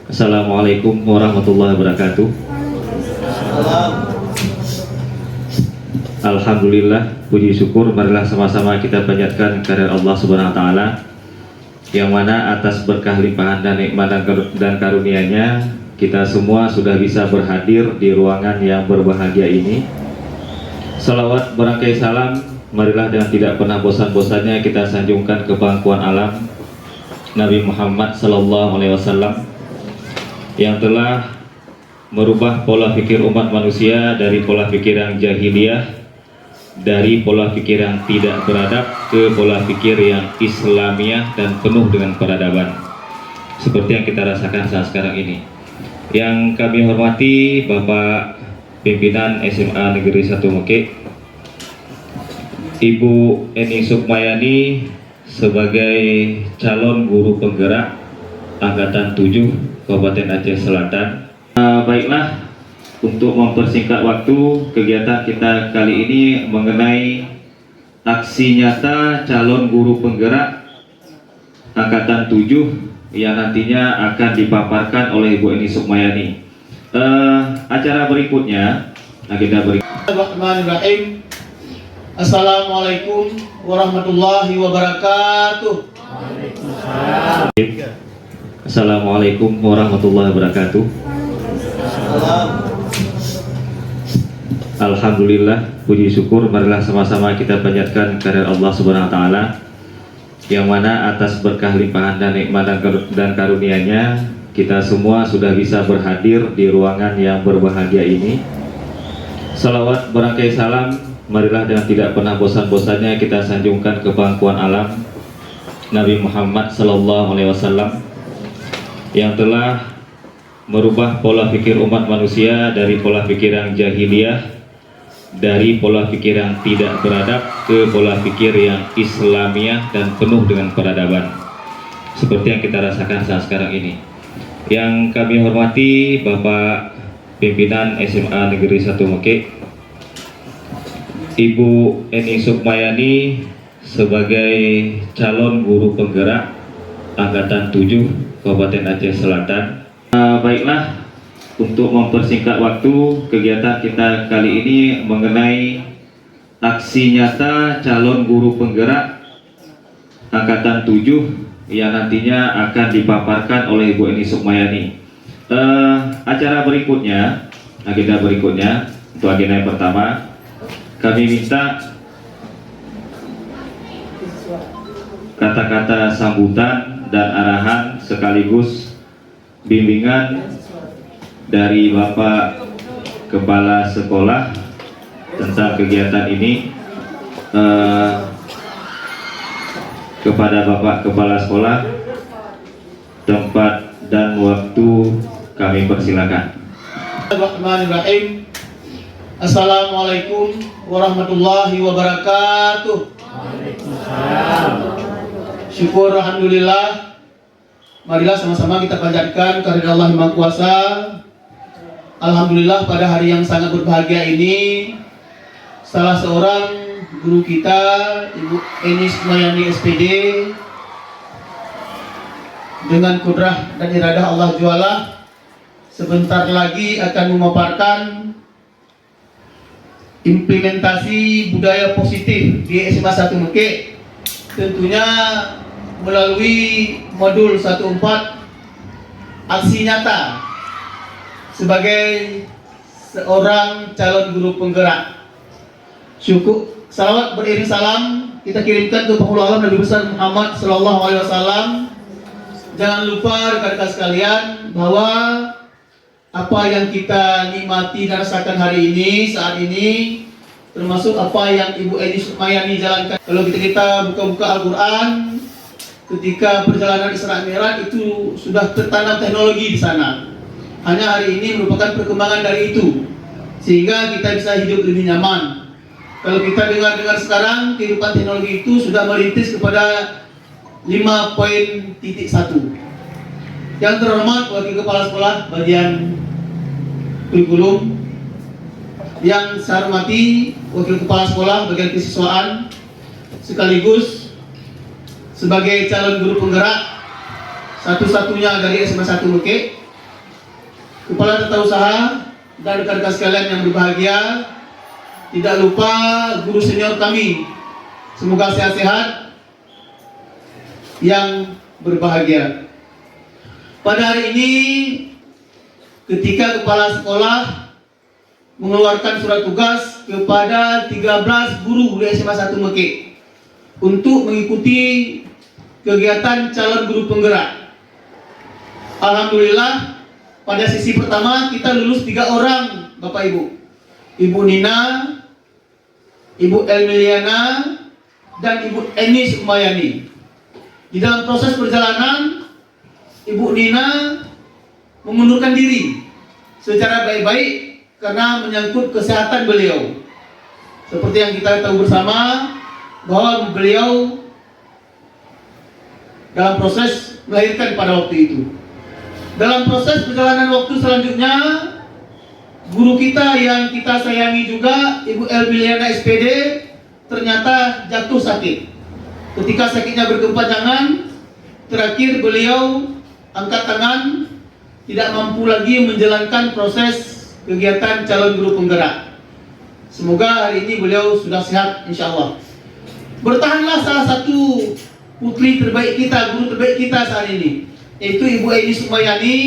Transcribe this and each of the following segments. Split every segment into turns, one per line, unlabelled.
Assalamualaikum warahmatullahi wabarakatuh. Alhamdulillah, puji syukur marilah sama-sama kita panjatkan kehadirat Allah Subhanahu wa taala, yang mana atas berkah limpahan dan nikmat dan karunia-Nya kita semua sudah bisa berhadir di ruangan yang berbahagia ini. Salawat berangkai salam marilah dengan tidak pernah bosan-bosannya kita sanjungkan ke pangkuan alam Nabi Muhammad sallallahu alaihi wasallam, yang telah merubah pola pikir umat manusia dari pola pikir yang jahiliyah, dari pola pikir yang tidak beradab ke pola pikir yang Islamiah dan penuh dengan peradaban, seperti yang kita rasakan saat sekarang ini. Yang kami hormati Bapak Pimpinan SMA Negeri 1 Mekek, Ibu Eni Sukmayani sebagai calon guru penggerak Angkatan 7 Kabupaten Aceh Selatan. Baiklah, untuk mempersingkat waktu, kegiatan kita kali ini mengenai aksi nyata calon guru penggerak Angkatan 7 yang nantinya akan dipaparkan oleh Ibu Eni Sukmayani. Acara berikutnya, agenda berikutnya.
Bismillahirrahmanirrahim. Assalamualaikum warahmatullahi wabarakatuh.
Assalamualaikum warahmatullahi wabarakatuh. Alhamdulillah, puji syukur marilah sama-sama kita panjatkan kehadirat Allah Subhanahu wa taala, yang mana atas berkah limpahan dan nikmat dan karunia-Nya kita semua sudah bisa berhadir di ruangan yang berbahagia ini. Salawat berangkai salam marilah dengan tidak pernah bosan-bosannya kita sanjungkan ke pangkuan alam Nabi Muhammad sallallahu alaihi wasallam, yang telah merubah pola pikir umat manusia dari pola pikir yang jahiliyah, dari pola pikir yang tidak beradab ke pola pikir yang Islamiah dan penuh dengan peradaban, seperti yang kita rasakan saat sekarang ini. Yang kami hormati Bapak Pimpinan SMA Negeri 1 Mekek, Ibu Eni Sukmayani sebagai calon guru penggerak Angkatan 7 Kabupaten Aceh Selatan. Baiklah, untuk mempersingkat waktu, kegiatan kita kali ini mengenai aksi nyata calon guru penggerak Angkatan 7 yang nantinya akan dipaparkan oleh Ibu Eni Sukmayani. Acara berikutnya, agenda berikutnya, untuk agenda yang pertama, kami minta kata-kata sambutan dan arahan sekaligus bimbingan dari Bapak Kepala Sekolah tentang kegiatan ini kepada Bapak Kepala Sekolah. Tempat dan waktu kami persilakan.
Bismillahirrahmanirrahim. Assalamualaikum warahmatullahi wabarakatuh. Syukur alhamdulillah. Marilah sama-sama kita panjatkan kehadirat Allah Yang Maha Kuasa. Alhamdulillah, pada hari yang sangat berbahagia ini, salah seorang guru kita, Ibu Eni Sukmayani SPD, dengan kudrah dan iradah Allah Jualla, sebentar lagi akan memaparkan implementasi budaya positif di SMA 1 Mekek, tentunya melalui modul 14 aksi nyata sebagai seorang calon guru penggerak. salawat beriring salam kita kirimkan ke penghulu alam Nabi besar Muhammad Sallallahu Alaihi Wasallam. Jangan lupa rekan-rekan sekalian bahwa apa yang kita nikmati dan rasakan hari ini, saat ini, termasuk apa yang Ibu Eni Sukmayani jalankan. Kalau kita buka-buka Al-Quran, ketika perjalanan Isra Mi'raj itu sudah tertanam teknologi di sana. Hanya hari ini merupakan perkembangan dari itu, sehingga kita bisa hidup lebih nyaman. Kalau kita dengar sekarang, kehidupan teknologi itu sudah merintis kepada 5.1. Yang terhormat Wakil Kepala Sekolah bagian kurikulum, yang saya hormati Wakil Kepala Sekolah bagian kesiswaan, sekaligus sebagai calon guru penggerak satu-satunya dari SMA 1 Mekek, Kepala Tata Usaha, dan rekan-rekan sekalian yang berbahagia. Tidak lupa guru senior kami, semoga sehat-sehat yang berbahagia. Pada hari ini, ketika kepala sekolah mengeluarkan surat tugas kepada 13 guru di SMA 1 Mekek untuk mengikuti kegiatan calon guru penggerak. Alhamdulillah, pada sesi pertama kita lulus 3 orang, Bapak Ibu. Ibu Nina, Ibu Elmiliana, dan Ibu Eni Sukmayani. Di dalam proses perjalanan, Ibu Nina mengundurkan diri secara baik-baik karena menyangkut kesehatan beliau. Seperti yang kita tahu bersama bahwa beliau dalam proses melahirkan pada waktu itu. Dalam proses perjalanan waktu selanjutnya, guru kita yang kita sayangi juga, Ibu Elmiliana SPD, ternyata jatuh sakit. Ketika sakitnya berkepanjangan, terakhir beliau angkat tangan, tidak mampu lagi menjalankan proses kegiatan calon guru penggerak. Semoga hari ini beliau sudah sehat, insya Allah. Bertahanlah salah satu putri terbaik kita, guru terbaik kita saat ini, yaitu Ibu Eni Sukmayani,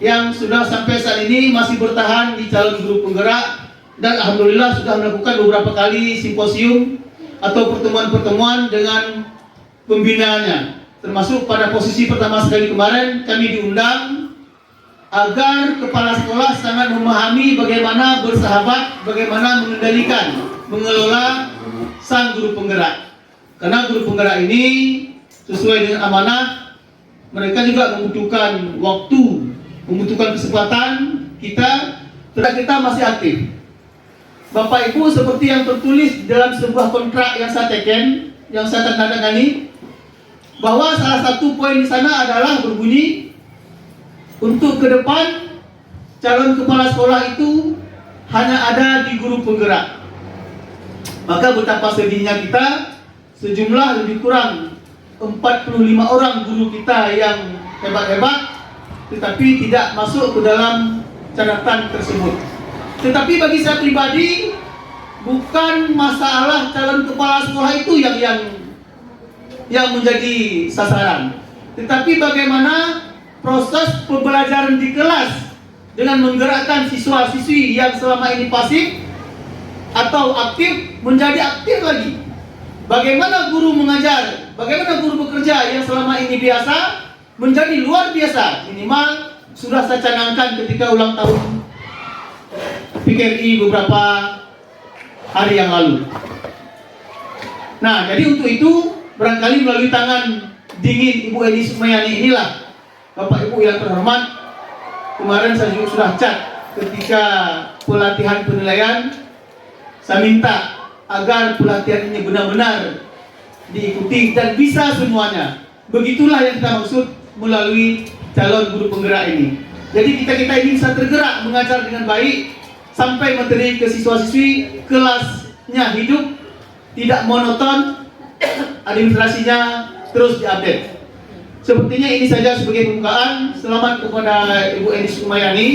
yang sudah sampai saat ini masih bertahan di calon guru penggerak, dan alhamdulillah sudah melakukan beberapa kali simposium atau pertemuan-pertemuan dengan pembinaannya. Termasuk pada posisi pertama sekali kemarin kami diundang agar kepala sekolah sangat memahami bagaimana bersahabat, bagaimana mengendalikan, mengelola sang guru penggerak. Karena guru penggerak ini sesuai dengan amanah, mereka juga membutuhkan waktu, membutuhkan kesempatan kita, terhadap kita masih aktif. Bapak Ibu, seperti yang tertulis dalam sebuah kontrak yang saya teken, yang saya tandatangani, bahwa salah satu poin di sana adalah berbunyi, untuk ke depan calon kepala sekolah itu hanya ada di guru penggerak. Maka betapa sedihnya kita, sejumlah lebih kurang 45 orang guru kita yang hebat-hebat, tetapi tidak masuk ke dalam catatan tersebut. Tetapi bagi saya pribadi, bukan masalah calon kepala sekolah itu yang menjadi sasaran, tetapi bagaimana proses pembelajaran di kelas dengan menggerakkan siswa-siswi yang selama ini pasif atau aktif menjadi aktif lagi. Bagaimana guru mengajar, bagaimana guru bekerja yang selama ini biasa menjadi luar biasa. Minimal sudah saya canangkan ketika ulang tahun PKRI beberapa hari yang lalu. Nah, jadi untuk itu barangkali melalui tangan dingin Ibu Eni Sukmayani inilah, Bapak Ibu yang terhormat, kemarin saya juga sudah cat ketika pelatihan penilaian, saya minta agar pelatihan ini benar-benar diikuti dan bisa semuanya. Begitulah yang kita maksud melalui calon guru penggerak ini. Jadi kita ini bisa tergerak mengajar dengan baik sampai materi ke siswa-siswi, kelasnya hidup, tidak monoton, administrasinya terus diupdate. Sepertinya ini saja sebagai pembukaan. Selamat kepada Ibu Eni Sukmayani.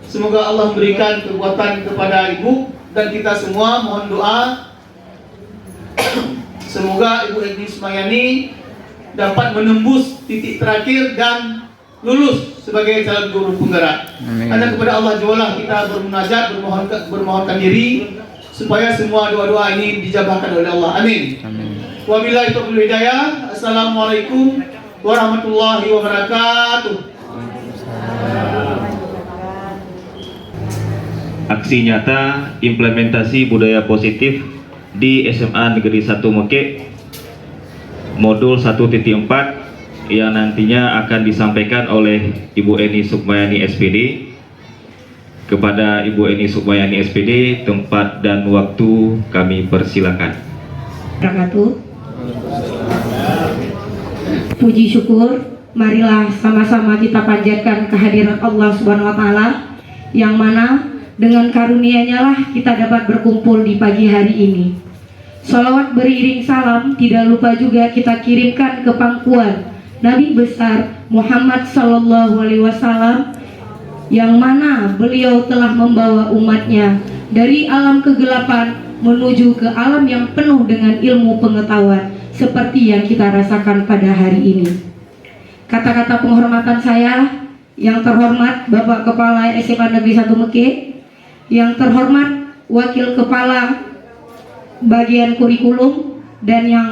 Semoga Allah memberikan kekuatan kepada Ibu dan kita semua. Mohon doa. Semoga Ibu Eni Sukmayani dapat menembus titik terakhir dan lulus sebagai calon guru penggerak. Hanya kepada Allah jualah kita bermunajat, bermohonkan diri. supaya semua doa-doa ini dijabahkan oleh Allah. Amin. Wabillahi taufiq hidayah. Assalamualaikum warahmatullahi wabarakatuh.
Aksi nyata implementasi budaya positif di SMA Negeri 1 Mekek modul 1.4 yang nantinya akan disampaikan oleh Ibu Eni Sukmayani SPD. Kepada Ibu Eni Sukmayani SPD, tempat dan waktu kami persilakan.
Puji syukur, marilah sama-sama kita panjatkan kehadiran Allah Subhanahu wa taala yang mana dengan karunia-Nya lah kita dapat berkumpul di pagi hari ini. Salawat beriring salam tidak lupa juga kita kirimkan ke pangkuan Nabi besar Muhammad sallallahu alaihi wasallam yang mana beliau telah membawa umatnya dari alam kegelapan menuju ke alam yang penuh dengan ilmu pengetahuan seperti yang kita rasakan pada hari ini. Kata-kata penghormatan saya yang terhormat Bapak Kepala SMA Negeri 1 Mekek, yang terhormat Wakil Kepala Bagian Kurikulum, dan yang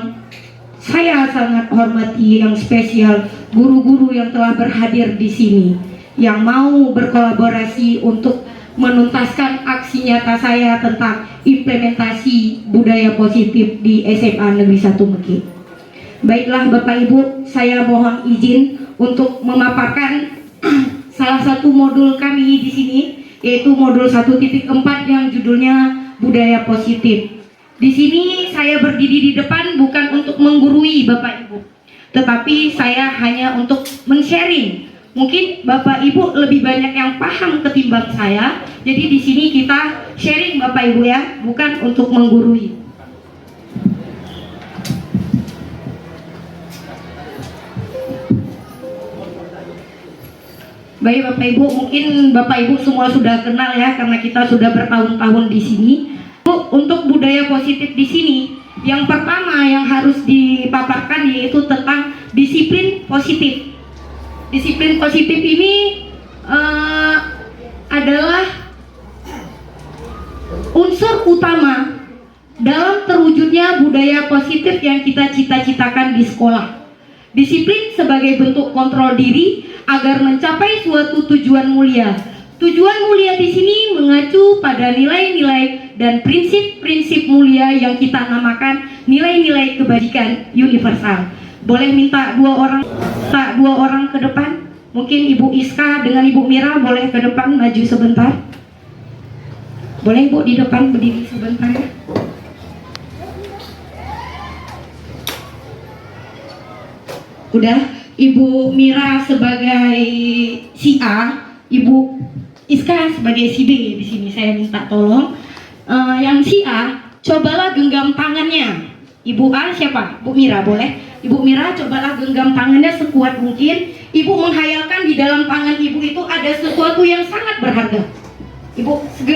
saya sangat hormati yang spesial guru-guru yang telah berhadir di sini yang mau berkolaborasi untuk menuntaskan aksi nyata saya tentang implementasi budaya positif di SMA Negeri 1 Mekek. Baiklah Bapak Ibu, saya mohon izin untuk memaparkan salah satu modul kami di sini, yaitu modul 1.4 yang judulnya budaya positif. Di sini saya berdiri di depan bukan untuk menggurui Bapak Ibu, tetapi saya hanya untuk men-sharing. Mungkin Bapak Ibu lebih banyak yang paham ketimbang saya. Jadi di sini kita sharing Bapak Ibu ya, bukan untuk menggurui. Baik Bapak Ibu, mungkin Bapak Ibu semua sudah kenal ya karena kita sudah bertahun-tahun di sini. Untuk budaya positif di sini, yang pertama yang harus dipaparkan yaitu tentang disiplin positif. Disiplin positif ini adalah unsur utama dalam terwujudnya budaya positif yang kita cita-citakan di sekolah. Disiplin sebagai bentuk kontrol diri agar mencapai suatu tujuan mulia. Tujuan mulia di sini mengacu pada nilai-nilai dan prinsip-prinsip mulia yang kita namakan nilai-nilai kebajikan universal. Boleh minta dua orang ke depan? Mungkin Ibu Iska dengan Ibu Mira boleh ke depan maju sebentar. Boleh Bu di depan berdiri sebentar ya. Udah, Ibu Mira sebagai si A, Ibu Iska sebagai si B di sini saya minta tolong. Yang si A, cobalah genggam tangannya. Ibu A siapa? Bu Mira boleh? Ibu Mira cobalah genggam tangannya sekuat mungkin. Ibu menghayalkan di dalam tangan Ibu itu ada sesuatu yang sangat berharga. Ibu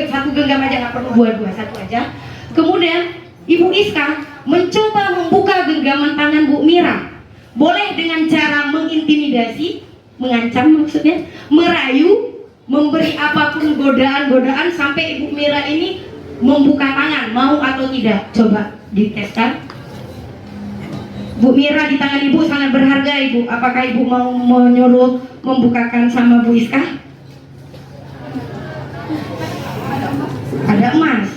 satu genggam aja, nggak perlu dua-dua, satu aja. Kemudian Ibu Iska mencoba membuka genggaman tangan Bu Mira. Boleh dengan cara mengintimidasi, mengancam maksudnya, merayu, memberi apapun godaan-godaan sampai Ibu Mira ini membuka tangan, mau atau tidak. Coba diteskan. Bu Mira di tangan Ibu sangat berharga Ibu. Apakah Ibu mau menyuruh membukakan sama Bu Iska? Ada emas.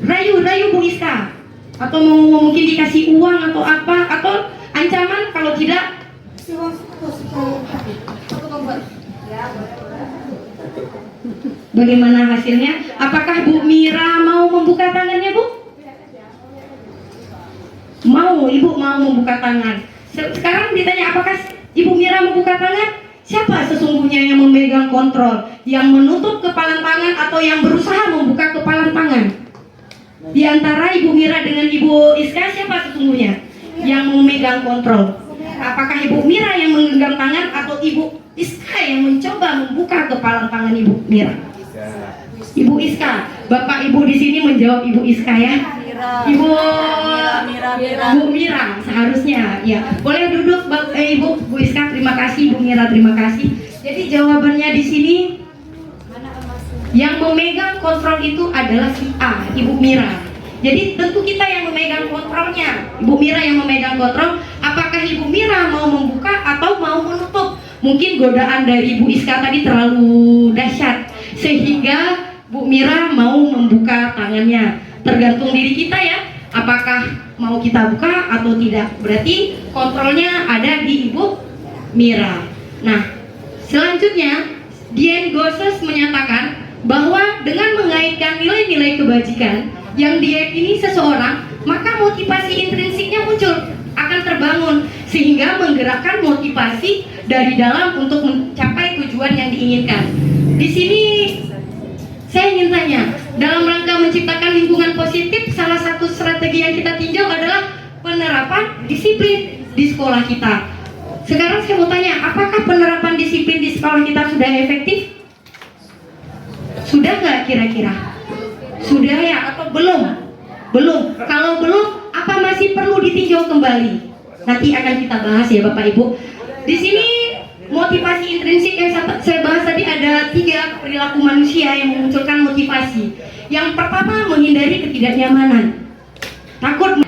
Rayu Bu Iska. Atau mau mungkin dikasih uang atau apa? Atau ancaman kalau tidak? Bagaimana hasilnya? Apakah Bu Mira mau membuka tangannya Bu? Mau, Ibu mau membuka tangan. Sekarang ditanya apakah Ibu Mira membuka tangan? Siapa sesungguhnya yang memegang kontrol? Yang menutup kepalan tangan atau yang berusaha membuka kepalan tangan? Di antara Ibu Mira dengan Ibu Iska siapa sesungguhnya yang memegang kontrol? Apakah Ibu Mira yang menggenggam tangan atau Ibu Iska yang mencoba membuka kepalan tangan Ibu Mira? Ibu Iska. Bapak Ibu di sini menjawab Ibu Iska ya. Ibu Bu Mira seharusnya ya. Boleh duduk Ibu Bu Iska, terima kasih. Bu Mira terima kasih. Jadi jawabannya di sini yang memegang kontrol itu adalah si A, Ibu Mira. Jadi tentu kita yang memegang kontrolnya, Ibu Mira yang memegang kontrol. Apakah Ibu Mira mau membuka atau mau menutup? Mungkin godaan dari Bu Iska tadi terlalu dahsyat sehingga Bu Mira mau membuka tangannya. Tergantung diri kita ya, apakah mau kita buka atau tidak. Berarti kontrolnya ada di Ibu Mira. Nah, selanjutnya Dian Goses menyatakan bahwa dengan mengaitkan nilai-nilai kebajikan yang diyakini seseorang, maka motivasi intrinsiknya muncul, akan terbangun, sehingga menggerakkan motivasi dari dalam untuk mencapai tujuan yang diinginkan. Di sini saya ingin tanya, dalam rangka menciptakan lingkungan positif, salah satu strategi yang kita tinjau adalah penerapan disiplin di sekolah kita. Sekarang saya mau tanya, apakah penerapan disiplin di sekolah kita sudah efektif? Sudah nggak kira-kira? Sudah ya atau belum? Belum. Kalau belum, apa masih perlu ditinjau kembali? Nanti akan kita bahas ya Bapak Ibu. Di sini motivasi intrinsik yang saya bahas tadi ada 3 perilaku manusia yang memunculkan motivasi. Yang pertama, menghindari ketidaknyamanan, takut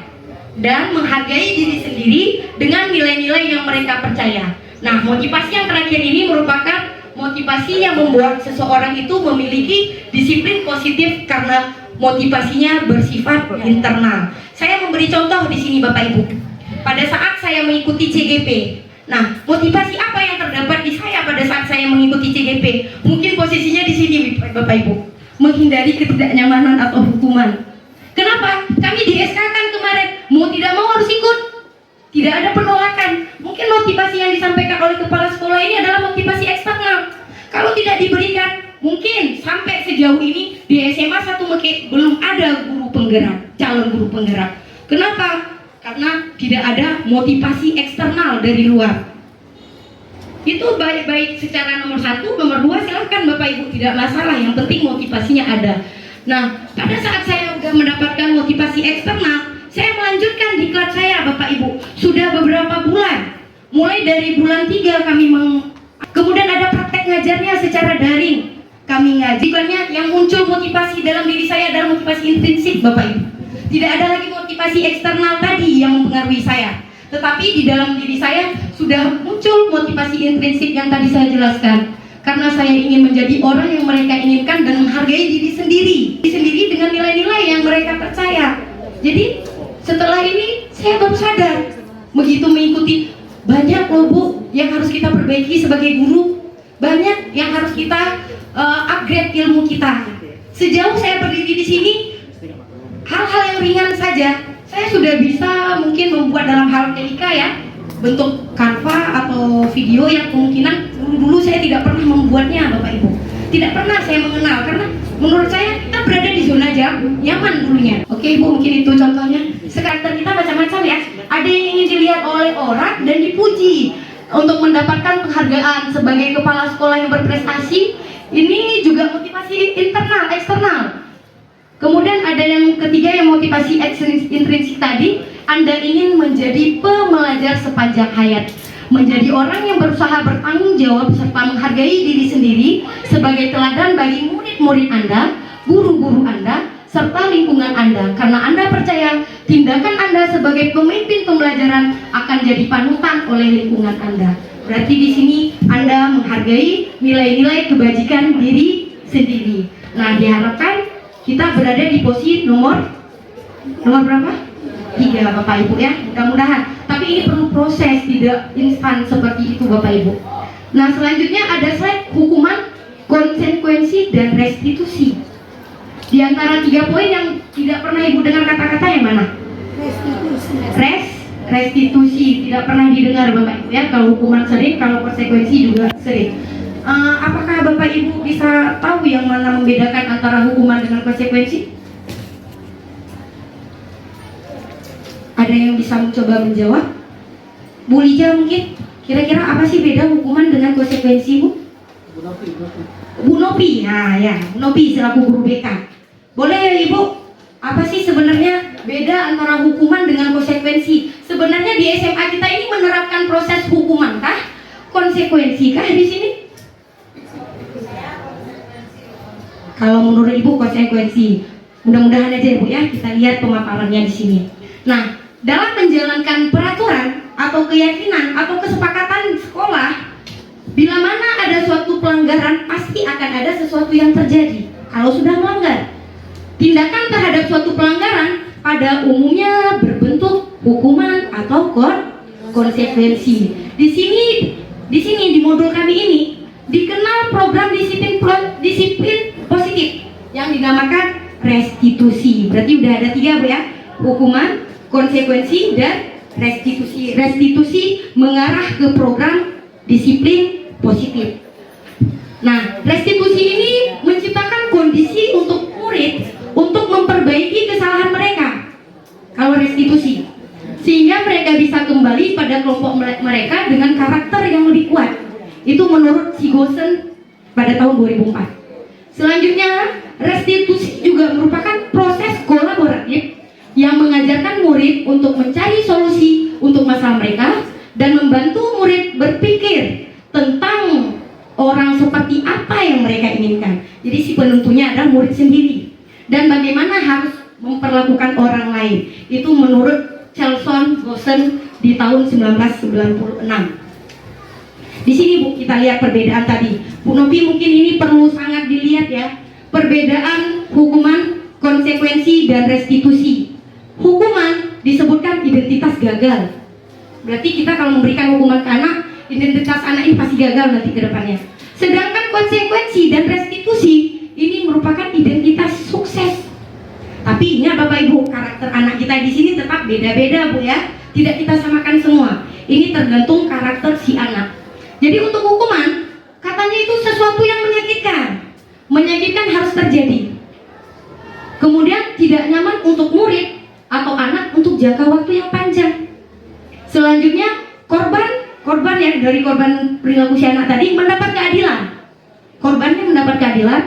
dan menghargai diri sendiri dengan nilai-nilai yang mereka percaya. Nah, motivasi yang terakhir ini merupakan motivasi yang membuat seseorang itu memiliki disiplin positif karena motivasinya bersifat internal. Saya memberi contoh di sini Bapak Ibu. Pada saat saya mengikuti CGP, nah motivasi apa yang terdapat di saya pada saat saya mengikuti CGP? Mungkin posisinya di sini Bapak Ibu, menghindari ketidaknyamanan atau hukuman. Kenapa? Kami di SK kan kemarin mau tidak mau harus ikut. Tidak ada penolakan. Mungkin motivasi yang disampaikan oleh kepala sekolah ini adalah motivasi eksternal. Kalau tidak diberikan, mungkin sampai sejauh ini di SMA 1 Mekek belum ada guru penggerak, calon guru penggerak. Kenapa? Karena tidak ada motivasi eksternal dari luar. Itu baik-baik secara nomor 1, nomor 2 silahkan Bapak Ibu, tidak masalah. Yang penting motivasinya ada. Nah, pada saat saya sudah mendapatkan motivasi eksternal, saya melanjutkan diklat saya Bapak Ibu. Sudah beberapa bulan. Mulai dari bulan 3 kami kemudian ada praktek ngajarnya secara daring. Kami ngaji, yang muncul motivasi dalam diri saya adalah motivasi intrinsik Bapak Ibu. Tidak ada lagi motivasi eksternal tadi yang mempengaruhi saya. Tetapi di dalam diri saya sudah muncul motivasi intrinsik yang tadi saya jelaskan. Karena saya ingin menjadi orang yang mereka inginkan dan menghargai diri sendiri dengan nilai-nilai yang mereka percaya. Jadi setelah ini saya baru sadar, begitu mengikuti banyak loh Bu yang harus kita perbaiki sebagai guru, banyak yang harus kita upgrade ilmu kita. Sejauh saya berdiri di sini, hal-hal yang ringan saja saya sudah bisa mungkin membuat dalam hal Elika ya, bentuk Canva atau video yang kemungkinan dulu saya tidak pernah membuatnya Bapak Ibu. Tidak pernah saya mengenal karena menurut saya kita berada di zona nyaman dulunya. Oke Ibu, mungkin itu contohnya. Karakter kita macam-macam ya. Ada yang ingin dilihat oleh orang dan dipuji untuk mendapatkan penghargaan sebagai kepala sekolah yang berprestasi. Ini juga motivasi internal, eksternal. Kemudian ada yang ketiga yang motivasi intrinsik tadi. Anda ingin menjadi pembelajar sepanjang hayat, menjadi orang yang berusaha bertanggung jawab serta menghargai diri sendiri sebagai teladan bagi murid-murid Anda, guru-guru Anda, serta lingkungan Anda. Karena Anda percaya tindakan Anda sebagai pemimpin pembelajaran akan jadi panutan oleh lingkungan Anda. Berarti di sini Anda menghargai nilai-nilai kebajikan diri sendiri. Nah, diharapkan kita berada di posisi nomor berapa? 3 Bapak Ibu ya, mudah-mudahan. Tapi ini perlu proses, tidak instan seperti itu Bapak Ibu. Nah, selanjutnya ada slide hukuman, konsekuensi, dan restitusi. Di antara 3 poin yang tidak pernah Ibu dengar kata-kata yang mana? Restitusi tidak pernah didengar Bapak Ibu ya. Kalau hukuman sering, kalau konsekuensi juga sering. Apakah Bapak Ibu bisa tahu yang mana membedakan antara hukuman dengan konsekuensi? Ada yang bisa mencoba menjawab? Bu Lija mungkin, kira-kira apa sih beda hukuman dengan konsekuensi Bu? Bu Nopi, nah ya, Bu Nopi selaku guru BK. Boleh ya Ibu, apa sih sebenarnya beda antara hukuman dengan konsekuensi? Sebenarnya di SMA kita ini menerapkan proses hukuman kah? Konsekuensi kah di sini? Kalau menurut Ibu konsekuensi. Mudah-mudahan aja ya Bu ya, kita lihat pemaparannya di sini. Nah, dalam menjalankan peraturan atau keyakinan atau kesepakatan sekolah, bila mana ada suatu pelanggaran, pasti akan ada sesuatu yang terjadi. Kalau sudah melanggar, tindakan terhadap suatu pelanggaran pada umumnya berbentuk hukuman atau konsekuensi. Di sini di modul kami ini dikenal program disiplin positif yang dinamakan restitusi. Berarti udah ada 3 Bu ya, hukuman, konsekuensi, dan restitusi. Restitusi mengarah ke program disiplin positif. Nah, restitusi ini menciptakan kondisi untuk murid untuk memperbaiki kesalahan mereka. Kalau restitusi, sehingga mereka bisa kembali pada kelompok mereka dengan karakter yang lebih kuat. Itu menurut Sigosen pada tahun 2004. Selanjutnya, restitusi juga merupakan proses kolaboratif yang mengajarkan murid untuk mencari solusi untuk masalah mereka dan membantu murid berpikir tentang orang seperti apa yang mereka inginkan. Jadi si penentunya adalah murid sendiri. Dan bagaimana harus memperlakukan orang lain. Itu menurut Charlson Gosen di tahun 1996. Di sini Bu, kita lihat perbedaan tadi. Bu Novi, mungkin ini perlu sangat dilihat ya. Perbedaan hukuman, konsekuensi, dan restitusi. Hukuman disebutkan identitas gagal. Berarti kita kalau memberikan hukuman ke anak, identitas anak ini pasti gagal nanti ke depannya. Sedangkan konsekuensi dan restitusi ini merupakan identitas sukses. Tapi ingat Bapak Ibu, karakter anak kita di sini tetap beda-beda Bu ya. Tidak kita samakan semua. Ini tergantung karakter si anak. Jadi untuk hukuman, katanya itu sesuatu yang menyakitkan. Menyakitkan harus terjadi. Kemudian tidak nyaman untuk murid atau anak untuk jangka waktu yang panjang. Selanjutnya, korban ya, dari korban perilaku si anak tadi mendapat keadilan. Korbannya mendapat keadilan.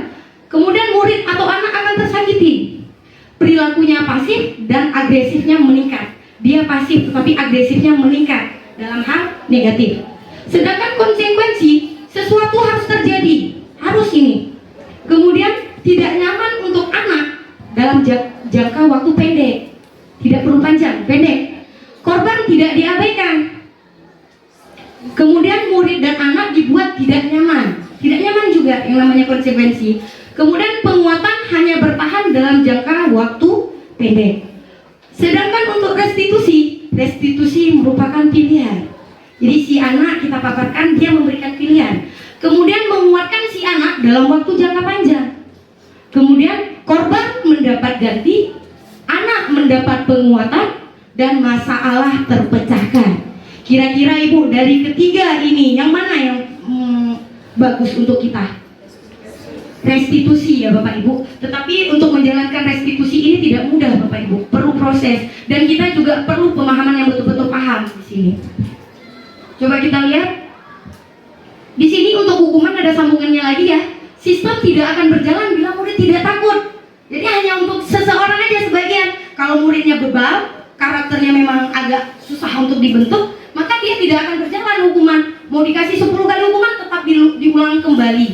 Kemudian murid atau anak akan tersakiti. Perilakunya pasif dan agresifnya meningkat. Dia pasif tetapi agresifnya meningkat dalam hal negatif. Sedangkan konsekuensi, sesuatu harus terjadi, harus ini. Kemudian tidak nyaman untuk anak dalam jangka waktu pendek, tidak perlu panjang, pendek. Korban tidak diabaikan. Kemudian murid dan anak dibuat tidak nyaman juga yang namanya konsekuensi. Kemudian penguatan hanya bertahan dalam jangka waktu pendek. Sedangkan untuk restitusi merupakan pilihan. Jadi si anak kita paparkan, dia memberikan pilihan. Kemudian menguatkan si anak dalam waktu jangka panjang. Kemudian korban mendapat ganti, anak mendapat penguatan, dan masalah terpecahkan. Kira-kira Ibu dari ketiga ini yang mana yang bagus untuk kita? Restitusi ya Bapak Ibu. Tetapi untuk menjalankan restitusi ini tidak mudah Bapak Ibu, perlu proses. Dan kita juga perlu pemahaman yang betul-betul paham di sini. Coba kita lihat. Di sini untuk hukuman ada sambungannya lagi ya. Sistem tidak akan berjalan bila murid tidak takut. Jadi hanya untuk seseorang aja sebagian. Kalau muridnya bebal, karakternya memang agak susah untuk dibentuk, maka dia tidak akan berjalan hukuman. Mau dikasih 10 kali hukuman tetap diulang kembali.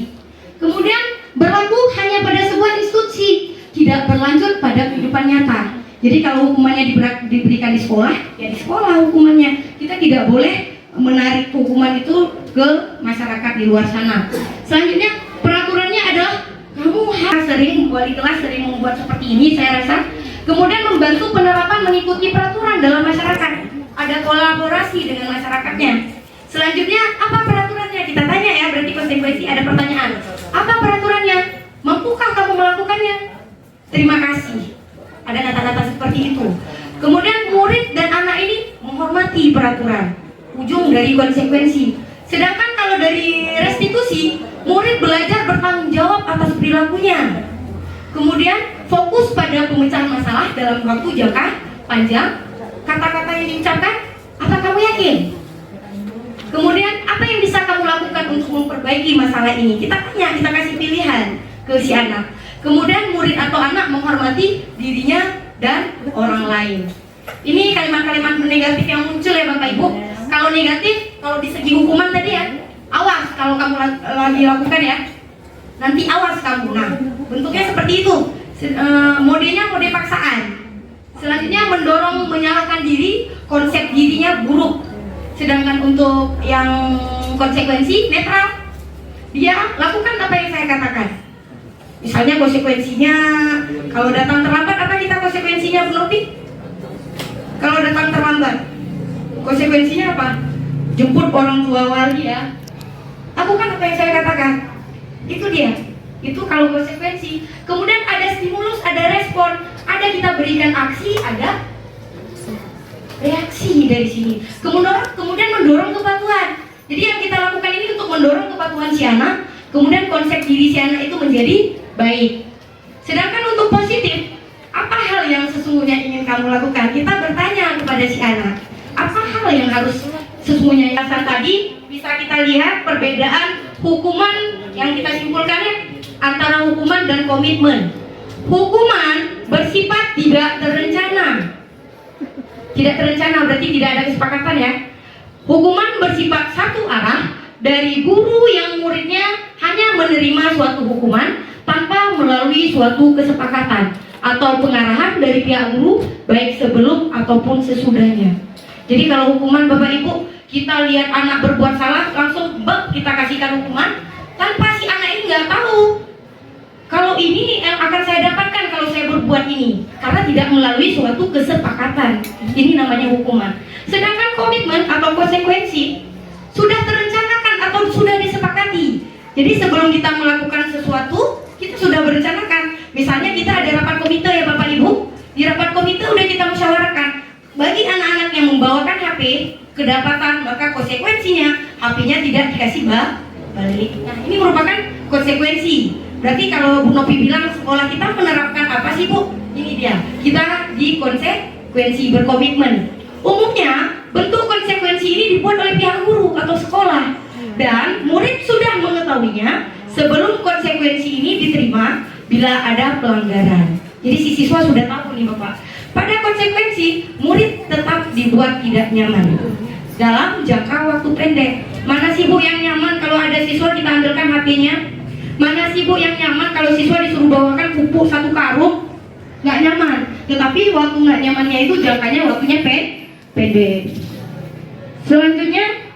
Kemudian berlaku hanya pada sebuah institusi, tidak berlanjut pada kehidupan nyata. Jadi kalau hukumannya diberikan di sekolah, ya di sekolah hukumannya. Kita tidak boleh menarik hukuman itu ke masyarakat di luar sana. Selanjutnya peraturannya adalah kamu wali kelas sering membuat seperti ini saya rasa. Kemudian membantu penerapan mengikuti peraturan dalam masyarakat. Ada kolaborasi dengan masyarakatnya. Selanjutnya apa peraturannya? Kita tanya ya, berarti konsekuensi ada pertanyaan. Apa peraturannya? Mampukah kamu melakukannya? Terima kasih. Ada kata-kata seperti itu. Kemudian murid dan anak ini menghormati peraturan. Ujung dari konsekuensi. Sedangkan kalau dari restitusi, murid belajar bertanggung jawab atas perilakunya. Kemudian fokus pada pemecahan masalah dalam waktu jangka panjang. Kata-kata yang diucapkan, apa kamu yakin? Kemudian apa yang bisa kamu lakukan untuk memperbaiki masalah ini? Kita tanya, kita kasih pilihan ke si anak. Kemudian murid atau anak menghormati dirinya dan orang lain. Ini kalimat-kalimat negatif yang muncul ya Bapak Ibu. Kalau negatif, kalau di segi hukuman tadi ya, awas kalau kamu lagi lakukan ya, nanti awas kamu. Nah, bentuknya seperti itu. Modenya mode paksaan. Selanjutnya mendorong menyalahkan diri, konsep dirinya buruk. Sedangkan untuk yang konsekuensi netral, dia lakukan apa yang saya katakan. Misalnya konsekuensinya, kalau datang terlambat apa kita konsekuensinya, Bu Nopi? Kalau datang terlambat, konsekuensinya apa? Jemput orang tua wali ya. Lakukan apa yang saya katakan. Itu dia. Itu kalau konsekuensi. Kemudian ada stimulus, ada respon, ada kita berikan aksi, ada reaksi dari sini. Kemudian mendorong kepatuhan. Jadi yang kita lakukan ini untuk mendorong kepatuhan si anak, kemudian konsep diri si anak itu menjadi baik. Sedangkan untuk positif, apa hal yang sesungguhnya ingin kamu lakukan? Kita bertanya kepada si anak, apa hal yang harus sesungguhnya yang tadi bisa kita lihat perbedaan hukuman yang kita simpulkannya antara hukuman dan komitmen. Hukuman bersifat tidak terencana. Tidak terencana berarti tidak ada kesepakatan ya. Hukuman bersifat satu arah dari guru yang muridnya hanya menerima suatu hukuman tanpa melalui suatu kesepakatan atau pengarahan dari pihak guru baik sebelum ataupun sesudahnya. Jadi kalau hukuman Bapak Ibu, kita lihat anak berbuat salah langsung kita kasihkan hukuman tanpa si anak ini nggak tahu kalau ini yang akan saya dapatkan kalau saya berbuat ini, karena tidak melalui suatu kesepakatan. Ini namanya hukuman. Sedangkan komitmen atau konsekuensi sudah terencanakan atau sudah disepakati. Jadi sebelum kita melakukan sesuatu, kita sudah berencanakan. Misalnya kita ada rapat komite ya Bapak Ibu. Di rapat komite udah kita musyawarahkan. Bagi anak-anak yang membawakan HP kedapatan, maka konsekuensinya HP-nya tidak dikasih balik. Nah, ini merupakan konsekuensi. Berarti kalau Bu Nopi bilang sekolah kita menerapkan apa sih Bu? Ini dia, kita di konsekuensi berkomitmen. Umumnya bentuk konsekuensi ini dibuat oleh pihak guru atau sekolah, dan murid sudah mengetahuinya sebelum konsekuensi ini diterima bila ada pelanggaran. Jadi si siswa sudah tahu nih Bapak. Pada konsekuensi, murid tetap dibuat tidak nyaman dalam jangka waktu pendek. Mana sih Bu yang nyaman kalau ada siswa kita andalkan HP-nya? Mana sih Bu yang nyaman kalau siswa disuruh bawakan pupuk satu karung? Nggak nyaman. Tetapi waktu nggak nyamannya itu jangkanya waktunya pendek. Selanjutnya,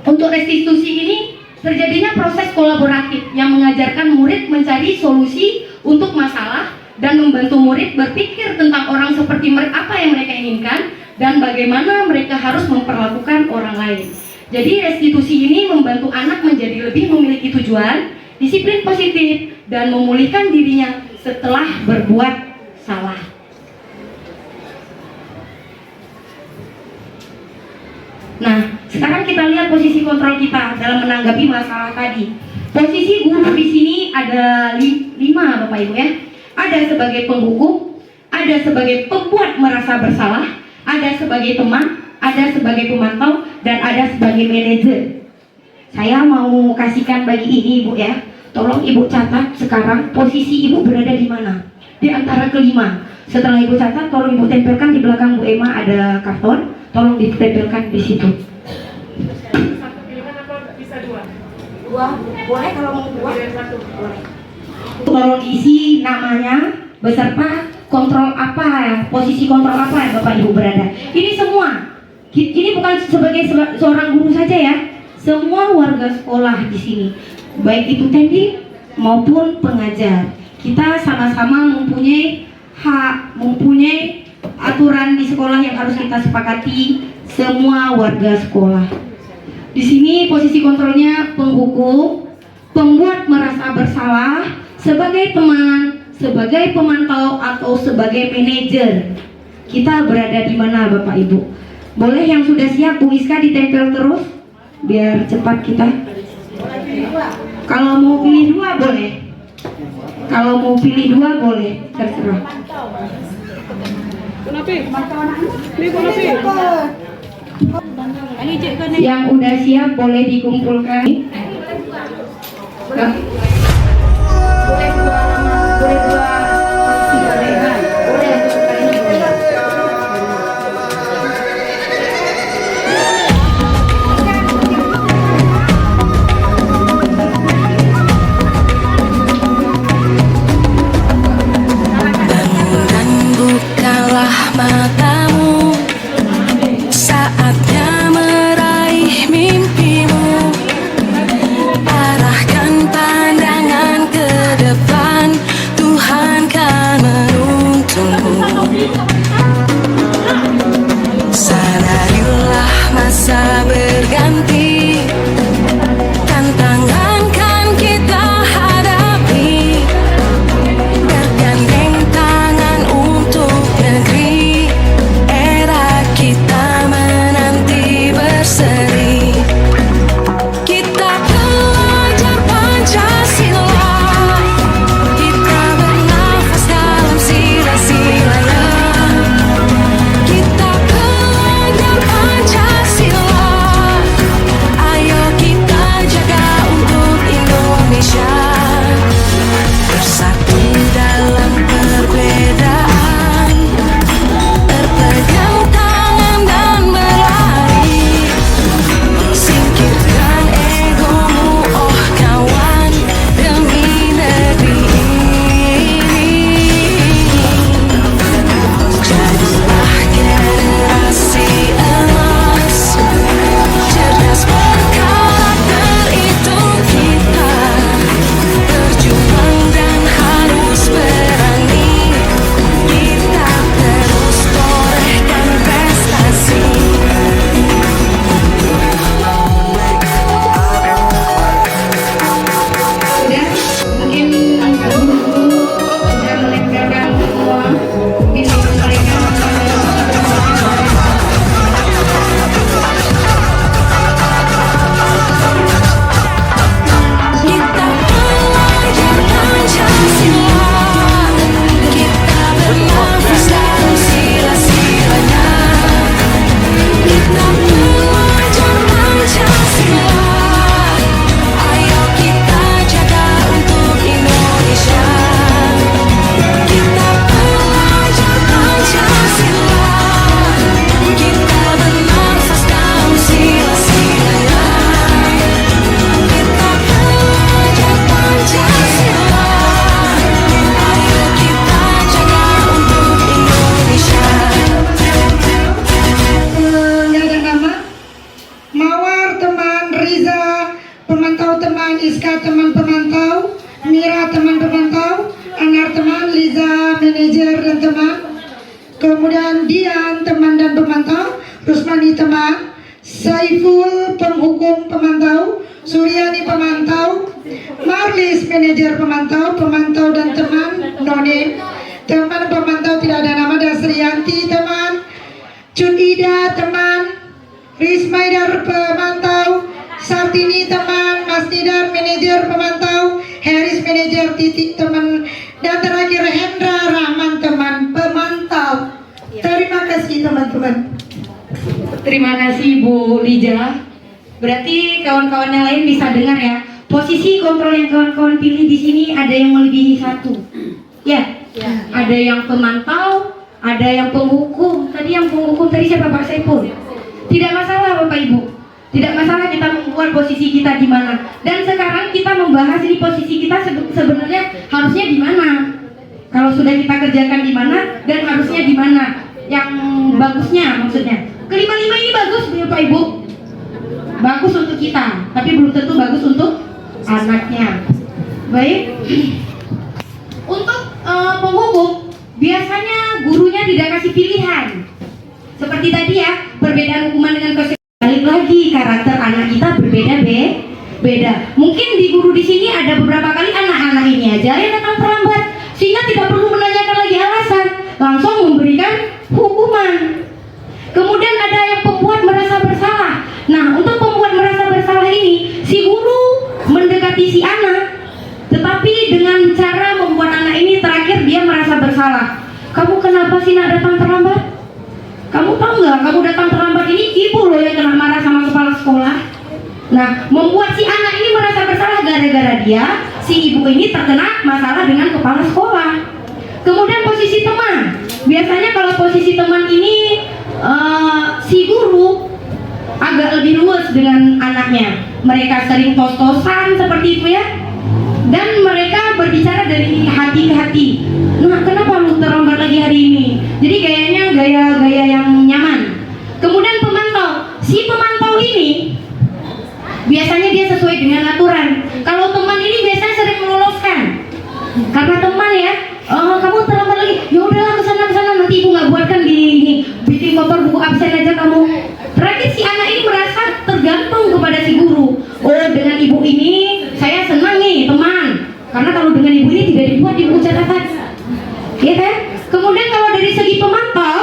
untuk restitusi ini terjadinya proses kolaboratif yang mengajarkan murid mencari solusi untuk masalah dan membantu murid berpikir tentang orang seperti apa yang mereka inginkan dan bagaimana mereka harus memperlakukan orang lain. Jadi restitusi ini membantu anak menjadi lebih memiliki tujuan, disiplin positif, dan memulihkan dirinya setelah berbuat salah. Nah, sekarang kita lihat posisi kontrol kita dalam menanggapi masalah tadi. Posisi guru di sini ada 5 Bapak Ibu ya. Ada sebagai penghukum, ada sebagai pembuat merasa bersalah, ada sebagai teman, ada sebagai pemantau, dan ada sebagai manajer. Saya mau kasihkan bagi ini Ibu ya. Tolong Ibu catat sekarang posisi Ibu berada di mana? Di antara kelima. Setelah Ibu catat, tolong Ibu tempelkan di belakang Bu Emma ada karton. Tolong ditempelkan di situ.
Satu pilihan apa bisa 2?
2, boleh kalau mau 2.
Satu.
Boleh. Tolong isi namanya beserta kontrol apa ya, posisi kontrol apa ya Bapak Ibu berada. Ini semua. Ini bukan sebagai seorang guru saja ya. Semua warga sekolah di sini, baik itu tendi maupun pengajar. Kita sama-sama mempunyai hak, mempunyai aturan di sekolah yang harus kita sepakati semua warga sekolah. Di sini posisi kontrolnya penghukum, pembuat merasa bersalah, sebagai teman, sebagai pemantau atau sebagai manajer. Kita berada di mana Bapak Ibu? Boleh yang sudah siap Bu Iska ditempel terus biar cepat kita. Kalau mau pilih 2 boleh. Kalau mau pilih 2 boleh, terserah. Yang udah siap boleh dikumpulkan. Boleh 2 nama, boleh 2 boleh. Boleh untuk kali ini boleh.
teman Iska teman pemantau, Mira teman pemantau, Anar teman, Liza manajer dan teman, kemudian Dian teman dan pemantau, Rusmani teman, Saiful penghukum pemantau, Suryani pemantau, Marlis manajer pemantau dan teman, Nonim teman pemantau tidak ada nama, Dasrianti teman, Cudida teman, Rismaidar pemantau, Sartini teman, Mas Nidar manajer pemantau, Heris manajer, Titik teman, dan terakhir Hendra Rahman teman pemantau. Terima kasih teman-teman.
Terima kasih Bu Lija. Berarti kawan-kawan yang lain bisa dengar ya. Posisi kontrol yang kawan-kawan pilih di sini ada yang melebihi satu. Ya. Ada yang pemantau, ada yang penghukum. Tadi yang penghukum tadi siapa, Pak Saiful? Tidak masalah Bapak Ibu. Tidak masalah kita membuat posisi kita di mana. Dan sekarang kita membahas ini posisi kita sebenarnya harusnya di mana. Kalau sudah kita kerjakan di mana dan harusnya di mana. Yang bagusnya maksudnya. Kelima-lima ini bagus Bapak Ibu. Bagus untuk kita, tapi belum tentu bagus untuk anaknya. Baik. Untuk penghukum biasanya gurunya tidak kasih pilihan. Seperti tadi ya, perbedaan hukuman dengan kesehatan. Balik lagi karakter anak kita beda. Mungkin di guru di sini ada beberapa kali anak-anak ini aja yang datang terlambat, sehingga tidak perlu menanyakan lagi alasan, langsung memberikan hukuman. Kemudian ada yang pembuat merasa bersalah. Nah, untuk pembuat merasa bersalah ini, si guru mendekati si anak, tetapi dengan cara membuat anak ini terakhir dia merasa bersalah. Kamu kenapa sih nak datang terlambat? Kamu tahu nggak, kamu datang terlambat ini ibu loh yang kena marah sama kepala sekolah. Nah, membuat si anak ini merasa bersalah gara-gara dia, si ibu ini terkena masalah dengan kepala sekolah. Kemudian posisi teman. Biasanya kalau posisi teman ini si guru agak lebih luas dengan anaknya. Mereka sering tos-tosan seperti itu ya. Dan mereka berbicara dari hati ke hati. Nah, kenapa lu terlambat lagi hari ini? Jadi gayanya gaya yang nyaman. Kemudian pemantau. Si pemantau ini biasanya dia sesuai dengan aturan. Kalau teman ini biasanya sering meloloskan. Karena teman ya, kamu terlambat lagi. Ya udahlah kesana nanti ibu nggak buatkan di ini. Bikin kotor buku absen aja kamu. Terakhir si anak ini merasa tergantung kepada si guru. Oh, dengan ibu ini saya senang nih teman. Karena kalau dengan ibu ini tidak dibuat di buku catatan. Ya kan? Kemudian kalau dari segi pemantau,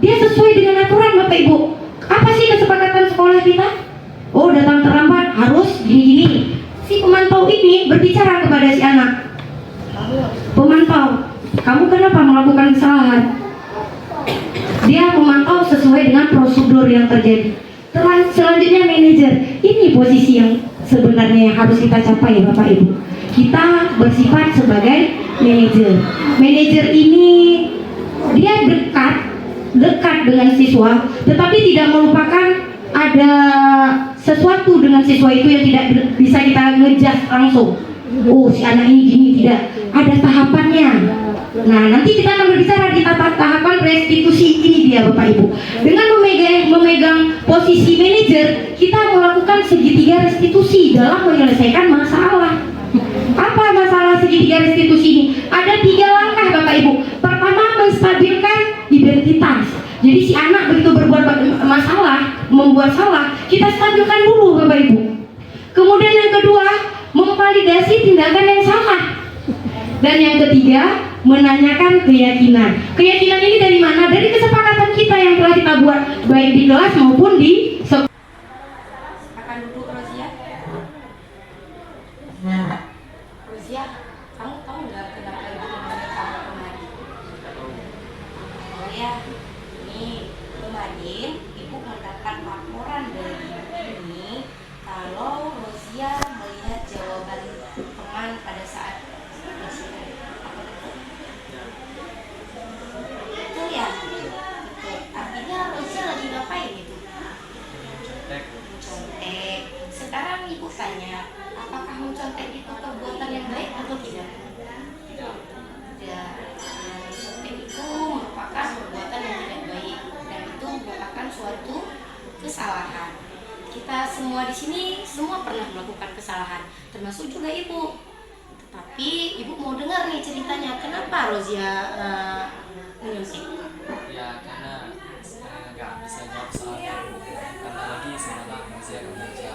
dia sesuai dengan aturan Bapak Ibu. Apa sih kesepakatan sekolah kita? Oh, datang terlambat harus gini-gini. Si pemantau ini berbicara kepada si anak. Pemantau, kamu kenapa melakukan kesalahan? Dia memantau sesuai dengan prosedur yang terjadi. Selanjutnya manajer. Ini posisi yang sebenarnya yang harus kita capai ya Bapak Ibu. Kita bersifat sebagai manajer. Manajer ini dia dekat dengan siswa, tetapi tidak melupakan ada sesuatu dengan siswa itu yang tidak bisa kita ngejas langsung. Oh, si anak ini gini, tidak. Ada tahapannya. Nah, nanti kita akan berbicara di tahapan restitusi ini dia Bapak Ibu. Dengan memegang posisi manajer, kita melakukan segitiga restitusi dalam menyelesaikan masalah. Apa masalah segitiga restitusi ini? Ada 3 langkah Bapak Ibu. Pertama, menstabilkan identitas. Jadi si anak begitu berbuat masalah, membuat salah, kita stabilkan dulu Bapak Ibu. Kemudian yang kedua, memvalidasi tindakan yang salah. Dan yang ketiga, menanyakan keyakinan. Keyakinan ini dari mana? Dari kesepakatan kita yang telah kita buat, baik di kelas maupun di sekolah. Akan duduk Rosia. Rosia, kamu tahu nggak kenapa ibu memanggil kamu kemari? Oh ya, ini kemarin ibu mendapat laporan dari ini kalau Rosia melihat jawaban teman pada saat ujian. Betul ya? Betul. Artinya Rosia lagi ngapain itu? Mencontek. Sekarang ibu tanya, apakah mencontek itu perbuatan yang baik atau tidak? Tidak. Mencontek itu merupakan perbuatan yang tidak baik dan itu merupakan suatu kesalahan.
kita semua di sini semua pernah melakukan kesalahan, termasuk juga ibu. Tapi ibu mau dengar nih ceritanya, kenapa Rozia menyuntik?
Ya karena nggak bisa jawab soalnya, karena lagi semangat Rozia nggak belajar.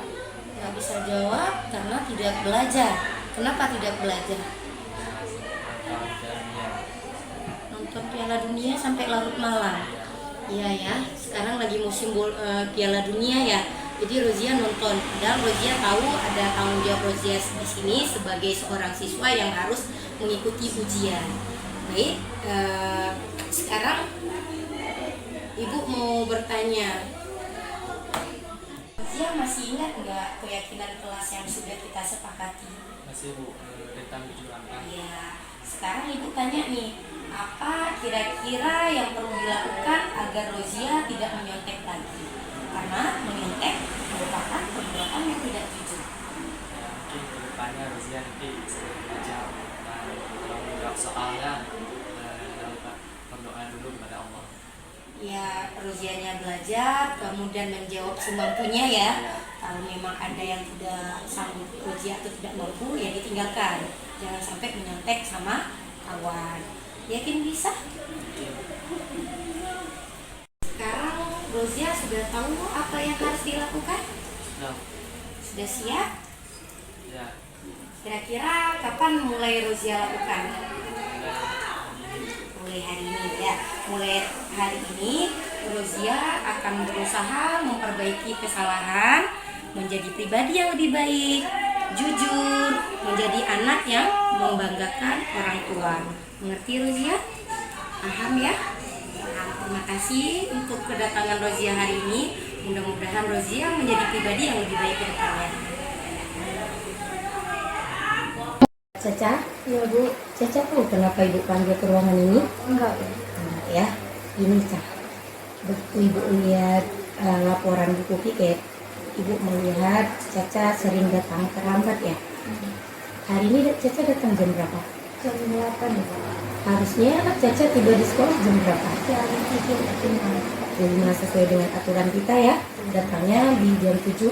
Nggak bisa jawab karena tidak belajar. Kenapa tidak belajar? Nonton Piala Dunia sampai larut malam. Iya ya, sekarang lagi musim Piala Dunia ya. Jadi Rozia nonton, padahal Rozia tahu ada tanggung jawab Rozia di sini sebagai seorang siswa yang harus mengikuti ujian. Baik, sekarang Ibu mau bertanya, Rozia masih ingat nggak keyakinan kelas yang sudah kita sepakati?
Masih Bu, tentang 7 langkah.
Ya, sekarang Ibu tanya nih, apa kira-kira yang perlu dilakukan agar Rozia tidak menyontek lagi? Karena menyontek merupakan perbuatan yang tidak jujur.
Ya, mungkin kedepannya Rozia nanti sering belajar dan kalau menjawab soalnya berdoa dulu kepada Allah.
Ya, Rozianya belajar, kemudian menjawab semampunya ya. Kalau memang ada yang tidak sanggup Rozia atau tidak mampu, ya ditinggalkan. Jangan sampai menyontek sama kawan. Yakin bisa? Sekarang Rozia sudah tahu apa yang harus dilakukan? Sudah siap?
Ya,
Kira-kira kapan mulai Rozia lakukan? Mulai hari ini ya. Mulai hari ini Rozia akan berusaha memperbaiki kesalahan, menjadi pribadi yang lebih baik, jujur, menjadi anak yang membanggakan orang tua. Mengerti Rozia? Paham ya? Nah, terima kasih untuk kedatangan Rozia hari ini. Mudah-mudahan Rozia menjadi pribadi yang lebih baik ke depannya. Caca? Iya Bu. Caca tahu kenapa Ibu panggil ke ruangan ini? Enggak Bu. Nah, ya, ini Caca. Begitu Ibu lihat laporan buku piket, Ibu melihat Caca sering datang terlambat ya? Hari ini Caca datang jam berapa? Jam 8 ya Pak. Harusnya Caca tiba di sekolah jam berapa? Jam 7.45 sesuai dengan aturan kita ya. Datangnya di jam 7.45.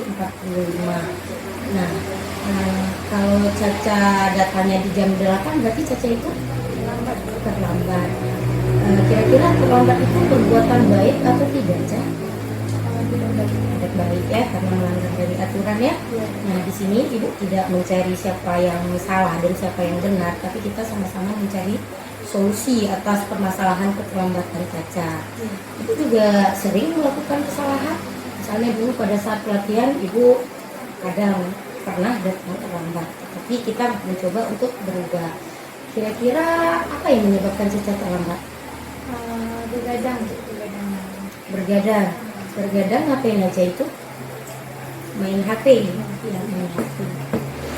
Nah, kalau Caca datangnya di jam 8 berarti Caca itu terlambat. Kira-kira terlambat itu perbuatan baik atau tidak, Caca? Tidak baik ya, karena melanggar dari aturan ya. Nah, di sini Ibu tidak mencari siapa yang salah dan siapa yang benar, tapi kita sama-sama mencari solusi atas permasalahan keterlambatan Caca. Ibu juga sering melakukan kesalahan. Misalnya dulu pada saat pelatihan Ibu kadang pernah datang terlambat, tapi kita mencoba untuk berubah. Kira-kira apa yang menyebabkan Caca terlambat? Bergadang ngapain aja itu? Main HP ya, main HP.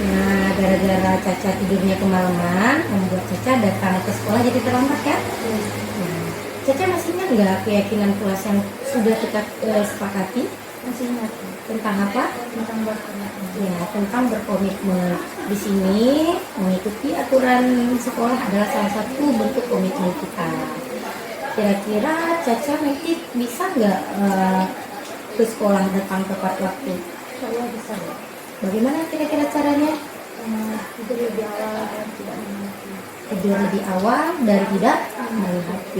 Nah, gara-gara Caca tidurnya kemalaman membuat Caca datang ke sekolah jadi terlambat ya. Nah, Caca masih ingat nggak keyakinan kelas yang sudah kita sepakati? Masih ingat. Tentang apa? Tentang berkomitmen. Ya, tentang berkomitmen. Di sini mengikuti aturan sekolah adalah salah satu bentuk komitmen kita. Kira-kira Caca nanti bisa nggak ke sekolah datang tepat waktu? Saya bisa. Bagaimana kira-kira caranya? Tidur lebih awal dan tidak main HP. Tidur lebih awal dan tidak main HP.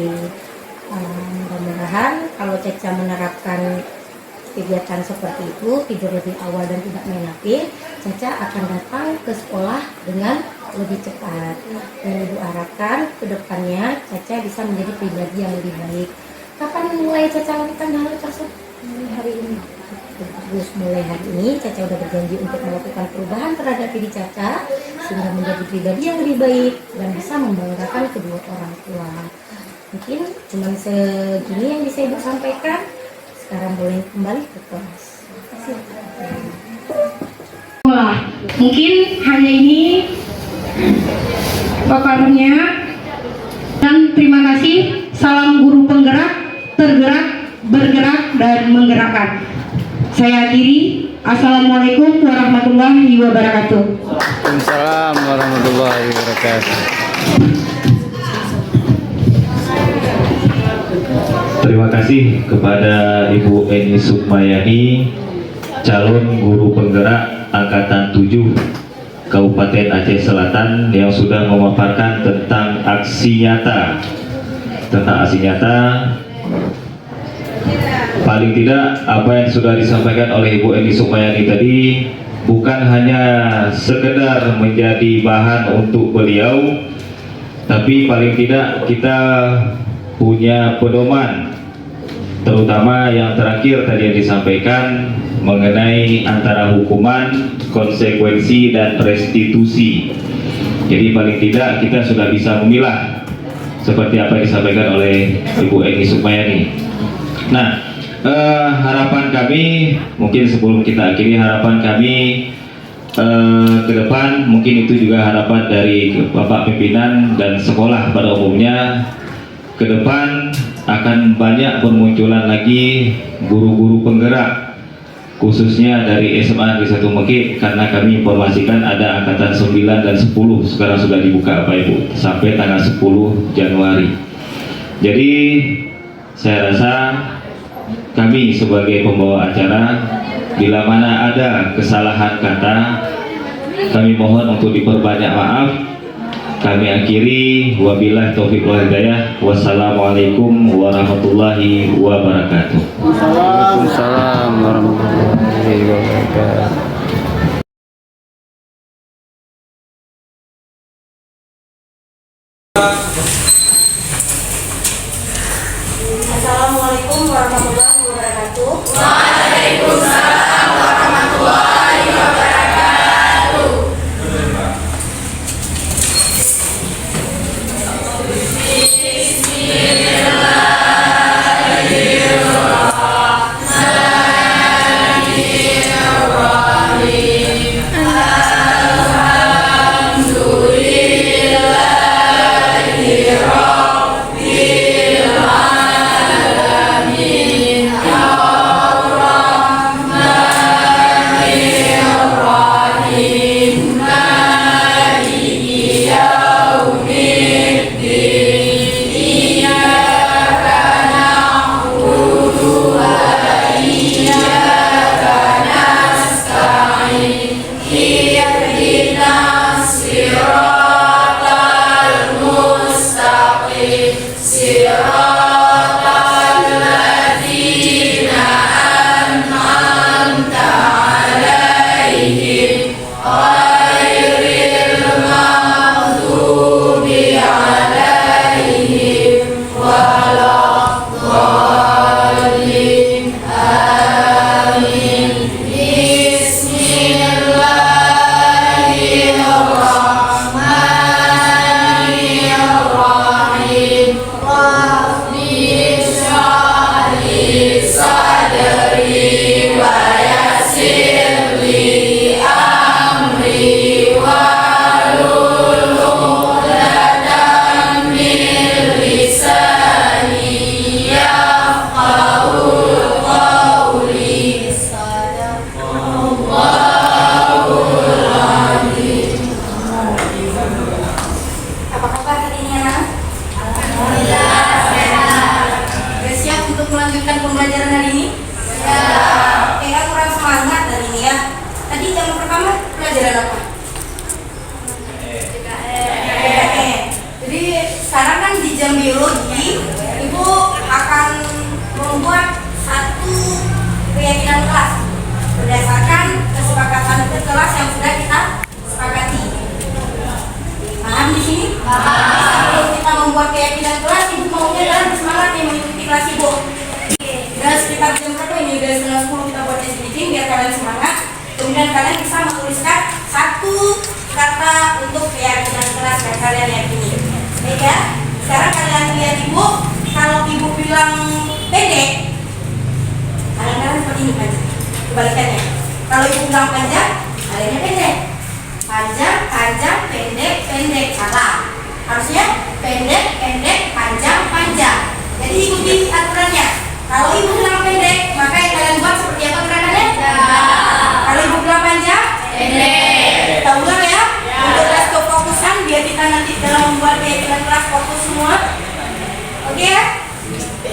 Mudah-mudahan kalau Caca menerapkan kegiatan seperti itu, tidur lebih awal dan tidak main HP, Caca akan datang ke sekolah dengan lebih cepat. Dan Ibu harapkan ke depannya Caca bisa menjadi pribadi yang lebih baik. Kapan mulai Caca lakukan hal tersebut? Mulai hari ini. Bagus, mulai hari ini Caca udah berjanji untuk melakukan perubahan terhadap diri Caca sehingga menjadi pribadi yang lebih baik dan bisa membanggakan kedua orang tua. Mungkin cuma segini yang bisa Ibu sampaikan. Sekarang boleh kembali ke kelas.
Wah, mungkin hanya ini paparannya, dan terima kasih. Salam guru penggerak, tergerak, bergerak, dan menggerakkan. Saya akhiri. Assalamualaikum warahmatullahi wabarakatuh.
Waalaikumsalam warahmatullahi wabarakatuh.
Terima kasih kepada Ibu Eni Sukmayani calon guru penggerak Angkatan 7 Kabupaten Aceh Selatan yang sudah memaparkan tentang aksi nyata. Paling tidak apa yang sudah disampaikan oleh Ibu Eni Sukmayani tadi bukan hanya sekedar menjadi bahan untuk beliau, tapi paling tidak kita punya pedoman, terutama yang terakhir tadi yang disampaikan mengenai antara hukuman, konsekuensi, dan restitusi. Jadi paling tidak kita sudah bisa memilah seperti apa yang disampaikan oleh Ibu Eni Sukmayani. Nah, harapan kami, mungkin sebelum kita akhiri, harapan kami ke depan, mungkin itu juga harapan dari Bapak Pimpinan dan sekolah pada umumnya, ke depan akan banyak bermunculan lagi guru-guru penggerak, khususnya dari SMA Negeri 1 Mekik, karena kami informasikan ada angkatan 9 dan 10 sekarang sudah dibuka Pak Ibu sampai tanggal 10 Januari. Jadi saya rasa kami sebagai pembawa acara, bila mana ada kesalahan kata, kami mohon untuk diperbanyak maaf. Kami akhiri, wabillahi taufiq wal hidayah. Wassalamualaikum warahmatullahi wabarakatuh.
Waalaikumsalam warahmatullahi wabarakatuh.
Assalamualaikum warahmatullahi wabarakatuh.
Waalaikumsalam warahmatullahi wabarakatuh.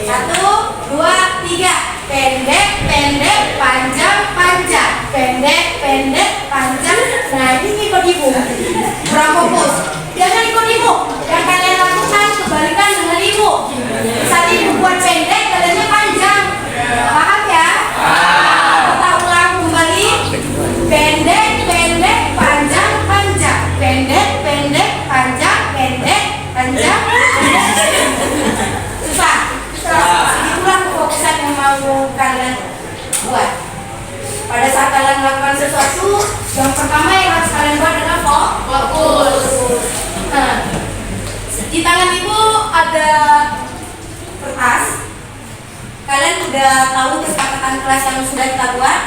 Satu, dua, tiga. Pendek, pendek, panjang, panjang.
pendek, panjang. Nah, ini ikut ibu. Kurang fokus. Jangan ikut ibu. Yang kalian lakukan kebalikan dengan ibu. Saat ibu buat pendek, kaliannya panjang. Paham ya? Kita ulang kembali. Pendek, panjang. Pendek, panjang, panjang. Susah. Itulah kefokusan yang mau kalian buat. Pada saat kalian melakukan sesuatu, yang pertama yang harus kalian buat adalah fokus. Nah, di tangan ibu ada kertas. Kalian sudah tahu kesepakatan kelas yang sudah kita buat.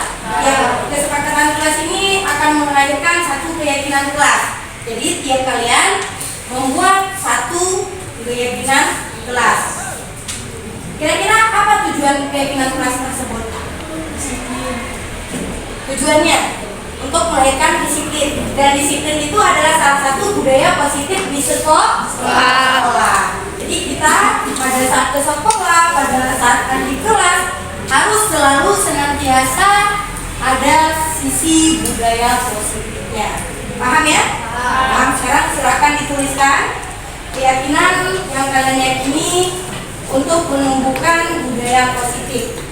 Ya, kesepakatan kelas ini akan melahirkan satu keyakinan kelas. Jadi tiap kalian membuat satu keyakinan kelas. Kira-kira apa tujuan keyakinan kelas tersebut? Tujuannya untuk melahirkan disiplin, dan disiplin itu adalah salah satu budaya positif di sekolah. Jadi kita pada saat ke sekolah, pada saat di kelas harus selalu senantiasa ada sisi budaya positifnya. Paham ya? Paham. Sekarang silakan dituliskan keyakinan yang kalian yakini untuk menumbuhkan budaya positif.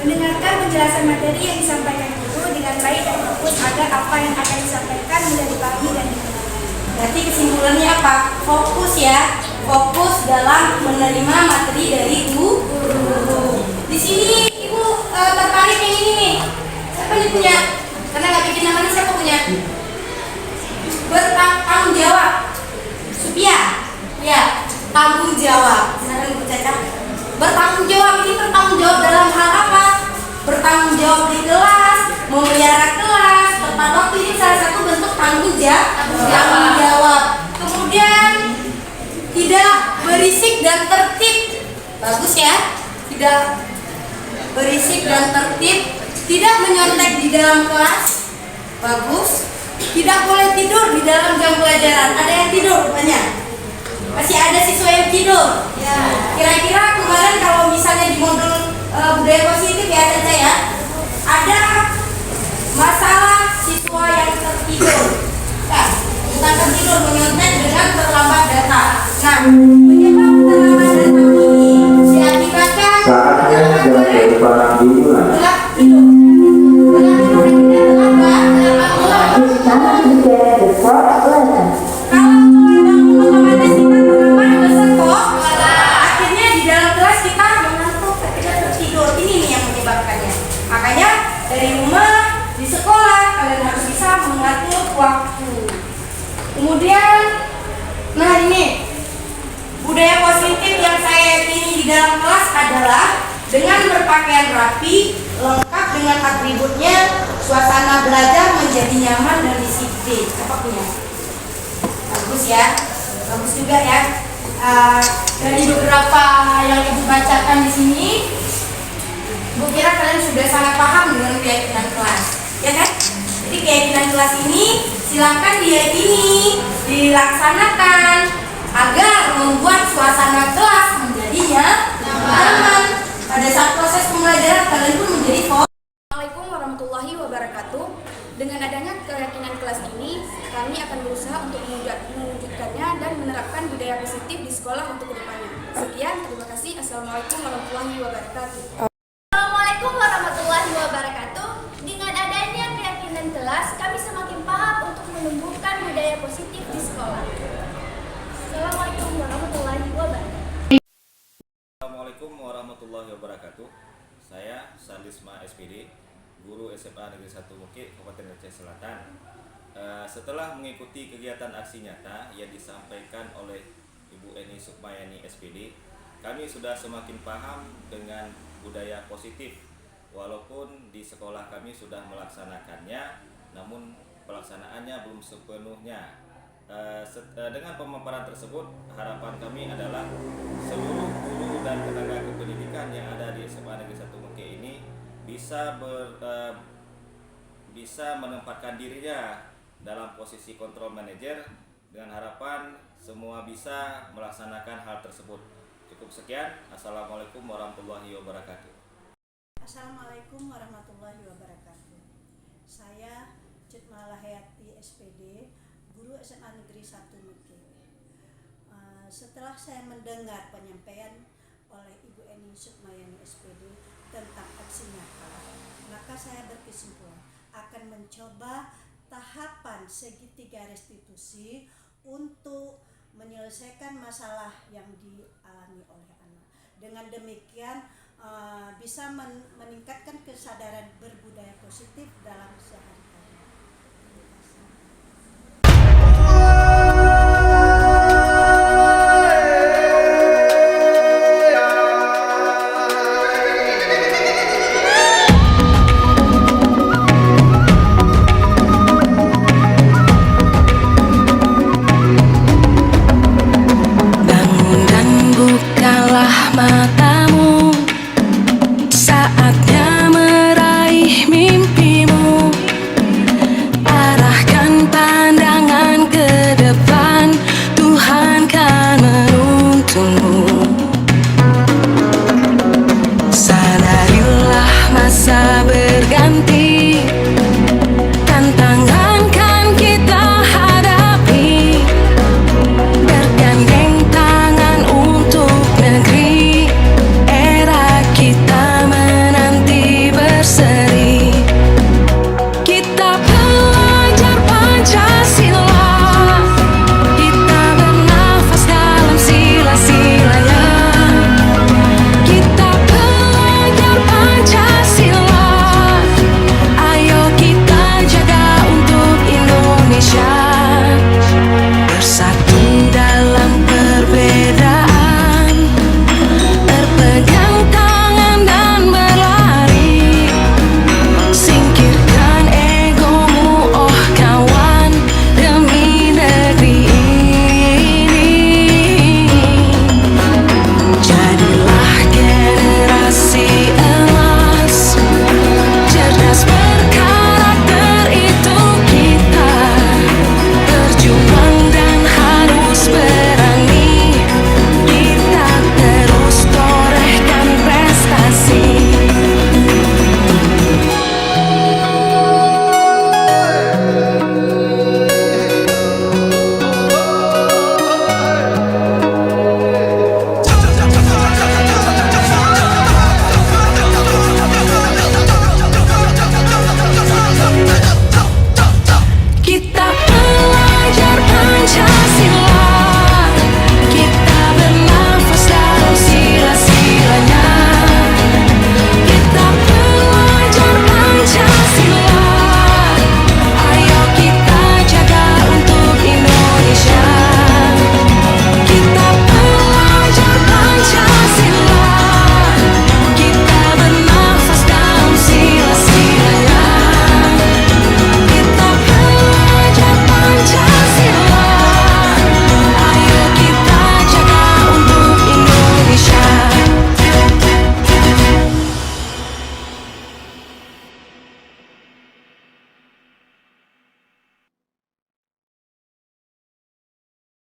Mendengarkan penjelasan materi yang disampaikan guru dengan baik dan fokus agar apa yang akan disampaikan mudah dipahami dan dimengerti.
Berarti kesimpulannya apa? Fokus ya, fokus dalam menerima materi dari guru. Di sini ibu tertarik yang ini nih. Siapa nih punya? Karena nggak bikin namanya, siapa punya? Bertanggung jawab. Supia, ya, tanggung jawab. Silakan ibu Caca. Bertanggung jawab, ini bertanggung jawab dalam hal apa? Bertanggung jawab di kelas, memelihara kelas, tepat waktu, ini salah satu bentuk tanggung jawab. Kemudian tidak Bagus ya, tidak berisik dan tertib, tidak menyontek di dalam kelas. Bagus. Tidak boleh tidur di dalam jam pelajaran. Ada yang tidur rupanya? Masih ada siswa yang tidur. Ya. Kira-kira kemarin kalau misalnya di modul budaya positif ya Caca ya, ada masalah siswa yang tertidur. Nah, tentang tertidur menyontek dengan terlambat datang. Nah, penyebab terlambat datang ini diakibatkan
Saatnya jangan berparah dimulai.
gelap tidur. Gelap tidur yang tidak terlambat. Kalau bangun otomatis kita terlambat bosan kok. Akhirnya di dalam kelas kita mengantuk ketika tertidur. Ini nih yang menyebabkannya. Makanya dari rumah, di sekolah kalian harus bisa mengatur waktu. Kemudian, nah ini budaya positif yang saya yakini di dalam kelas adalah dengan berpakaian rapi, lengkap dengan atributnya, suasana belajar menjadi nyaman dan disiplin. Apa punya? Bagus ya, bagus juga ya. Dari beberapa yang ibu bacakan di sini, ibu kira kalian sudah sangat paham dengan keyakinan kelas, ya kan? Jadi keyakinan kelas ini silakan diyakini, dilaksanakan agar membuat suasana kelas menjadinya nyaman. Pada saat proses pembelajaran kalian pun menjadi
Assalamualaikum warahmatullahi wabarakatuh. Dengan adanya keyakinan kelas ini, kami akan berusaha untuk mewujudkannya dan menerapkan budaya positif di sekolah untuk kedepannya. Sekian, terima kasih. Assalamualaikum warahmatullahi wabarakatuh.
Assalamualaikum warahmatullahi wabarakatuh. Dengan adanya keyakinan kelas, kami semakin paham untuk menumbuhkan budaya positif di sekolah. Assalamualaikum warahmatullahi wabarakatuh.
Assalamualaikum warahmatullahi wabarakatuh. Saya Sandisma SPD, guru SMA Negeri 1 Muki, Kabupaten Aceh Selatan. Setelah mengikuti kegiatan aksi nyata yang disampaikan oleh Ibu Eni Sukmayani SPD, kami sudah semakin paham dengan budaya positif. Walaupun di sekolah kami sudah melaksanakannya, namun pelaksanaannya belum sepenuhnya. Dengan pemaparan tersebut, harapan kami adalah seluruh guru dan tenaga kependidikan yang ada di SMA Negeri 1 Muki ini bisa menempatkan dirinya dalam posisi kontrol manajer, dengan harapan semua bisa melaksanakan hal tersebut. Cukup sekian. Assalamualaikum warahmatullahi wabarakatuh.
Assalamualaikum warahmatullahi wabarakatuh. Saya Cutmala Hayati SPD, guru SMA Negeri 1 Muki. Setelah saya mendengar penyampaian oleh Ibu Eni Sukmayani SPD tentang aksi nyata, maka saya berkesimpulan akan mencoba tahapan segitiga restitusi untuk menyelesaikan masalah yang dialami oleh anak. Dengan demikian bisa meningkatkan kesadaran berbudaya positif dalam sehari.